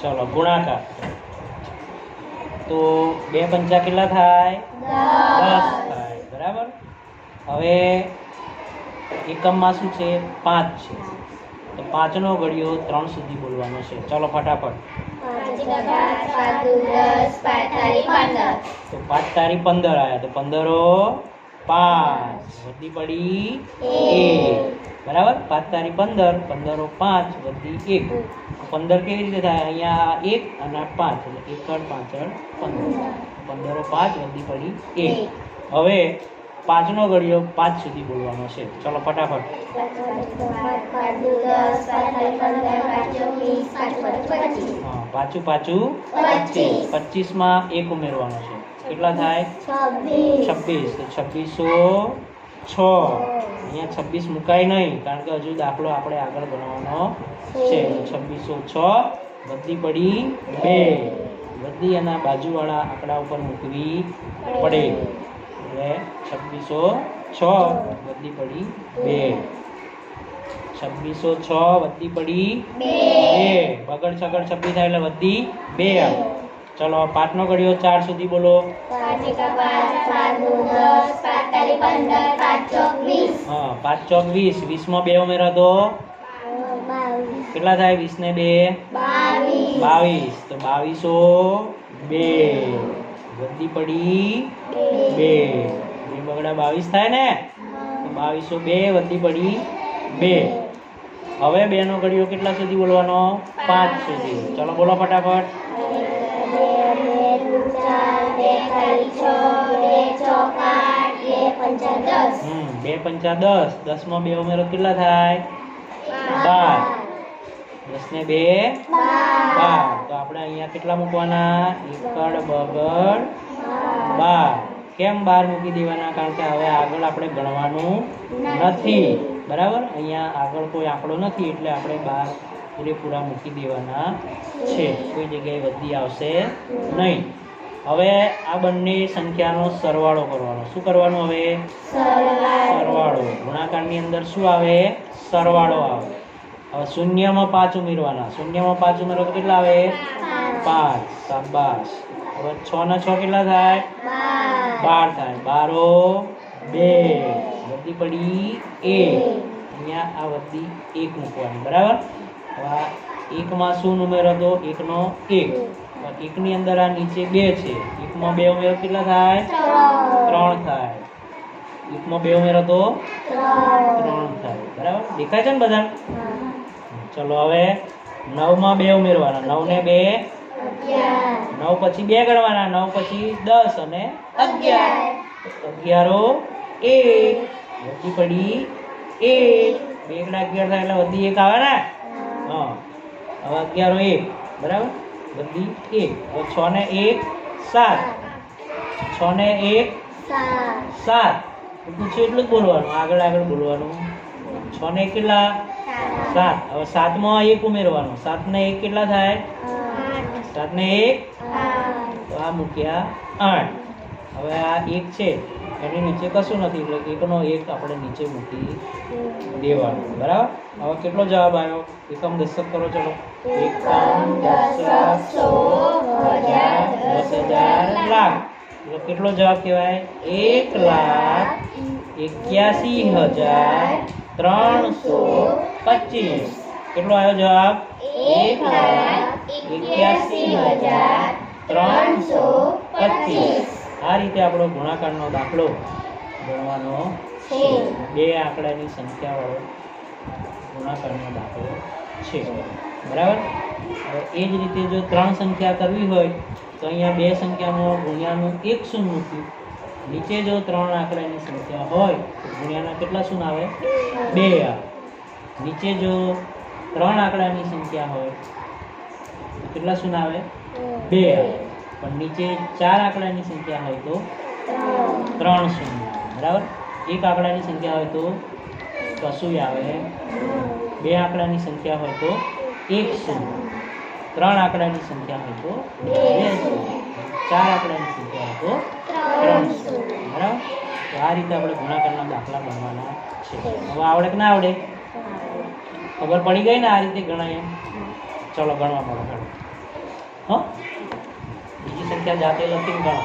ચલો ગુણાકાર. તો 2 પંચા કેટલા થાય? 10 થાય. બરાબર. હવે એકમમાં શું છે? 5 છે. તો 5 નો ઘડિયો 3 સુધી બોલવાનો છે. ચલો ફટાફટ. 5 તારી 15 આવ્યા. તો 15 5 વધી પડી 1. બરાબર. 5 તારી 15, 15 5 વધી 1. 15 કેવી રીતે થાય? અહીંયા 1 અને 5 એટલે 1 5 15. 15 5 વધી પડી 1. હવે 5 નો ઘડિયો 5 સુધી બોલવાનો છે. ચલો ફટાફટ. 5 5 25 માં 1 ઉમેરવાનો છે. કેટલા થાય? 26. તો 2606. અહીંયા 26 મુકાય નહીં, કારણ કે હજુ દાખલો આપણે આગળ ગણવાનો છે. 2606 વધી પડી 2. વધી એના બાજુવાળા આંકડા ઉપર મૂકવી પડે. એટલે 2606 વધી પડી 2. 2606 વધી પડી 2. બગડ છગડ 26 થાય એટલે વધી 2. ચલો 5 નો ઘડિયો 4 સુધી બોલો. 5 5 ચોક 20. 20 માં 2 ઉમેરો તો કેટલા થાય? 20 ને 2 22. તો 2202 વધી પડી 2. 2 બગડા 22 થાય ને? તો 2202 વધી પડી 2. હવે 2 નો ઘડિયો કેટલા સુધી બોલવાનો? 5 સુધી. ચલો બોલો ફટાફટ. 2 પંચા 10. 10 માં 2 ઉમેરો કેટલા થાય? 12. 10 ને 2 12. તો આપણે અહીંયા કેટલા મૂકવાના? એકડ બગડ 12. કેમ 12 મૂકી દેવાના? કારણ કે હવે આગળ આપણે ગણવાનું નથી. બરાબર. અહીંયા આગળ કોઈ આંકડો નથી એટલે આપણે 12 પૂરેપૂરા મૂકી દેવાના છે. કોઈ જગ્યાએ વધી આવશે નહીં. હવે આ બંને સંખ્યાનો સરવાળો કરવાનો. શું કરવાનું? હવે સરવાળો. ગુણાકારની અંદર શું આવે? સરવાળો આવે. હવે શૂન્યમાં 5 ઉમેરવાના. શૂન્યમાં 5 ઉમેરો તો કેટલા આવે? 5. શાબાશ. હવે 6 ને 6 કેટલા થાય? 12 થાય. 12 2 વધી પડી 1. અહીંયા આ વધી 1 મૂકવાની. બરાબર. હવે 1 માં શું ઉમેરો તો? 1 નો 1. 1 ની અંદર આ નીચે 2 છે. 1 માં 2 ઉમેરો કેટલા થાય? 3 થાય. 1 માં 2 ઉમેરો તો 3 થાય. બરાબર. દેખાય છે ને બધા? ચલો હવે 9 માં 2 ઉમેરવાના. 9 ને 2 9 પછી 2 ગણવાના. 9 પછી 10 અને 11. 11 1 વધી પડી 1. 2 ગણા 11 થાય એટલે વધી 1 આવે ને? હા. હવે 11 1. બરાબર. વધી 1. હવે 6 ને 1 7. 6 ને 1 7. પૂછ્યું એટલું જ બોલવાનું. આગળ બોલવાનું. 6 ને 1 કેટલા? 7. હવે 7 માં 1 ઉમેરવાનું. 7 ને 1 કેટલા થાય? 7 ને 1 તો આ મૂક્યા 8. હવે આ 1 છે એની નીચે કશું નથી એટલે 1 નો 1 આપણે નીચે મૂકી દેવાનું. બરાબર. હવે કેટલો જવાબ આવ્યો? એકમ દશક કરો. ચલો. એકમ દશક 100 10,000 લાખ. એટલે કેટલો જવાબ કહેવાય? 1,81,325. કેટલો આવ્યો જવાબ? 1,81,325. આ રીતે આપણો ગુણાકારનો દાખલો ગણવાનો છે. 2 આંકડાની સંખ્યાવાળો ગુણાકારનો દાખલો છે. બરાબર. હવે એ જ રીતે જો 3 સંખ્યા કરવી હોય તો અહીંયા 2 સંખ્યામાં ગુણ્યાનું 1 શૂન્ય મૂક્યું. નીચે જો 3 આંકડાની સંખ્યા હોય તો ગુણ્યાના કેટલા શૂન્ય આવે? 2 આવે. નીચે જો 3 આંકડાની સંખ્યા હોય તો કેટલા શૂન્ય આવે? 2 આવે. પણ નીચે 4 આંકડાની સંખ્યા હોય તો 3 શૂન્ય આવે. બરાબર. 1 આંકડાની સંખ્યા હોય તો કશું આવે. 2 આંકડાની સંખ્યા હોય તો 1 શૂન્ય. 3 આંકડાની સંખ્યા હોય તો 2 શૂન્ય. 4 આંકડાની સંખ્યા હોય તો 3 શૂન્ય. બરાબર. તો આ રીતે આપણે ગુણાકારના દાખલા ગણવાના છે. હવે આવડે કે ના આવડે? ખબર પડી ગઈ ને આ રીતે ગણાય? ચલો ગણવા મળો. હો બીજી સંખ્યા જાતે લખીને ગણો.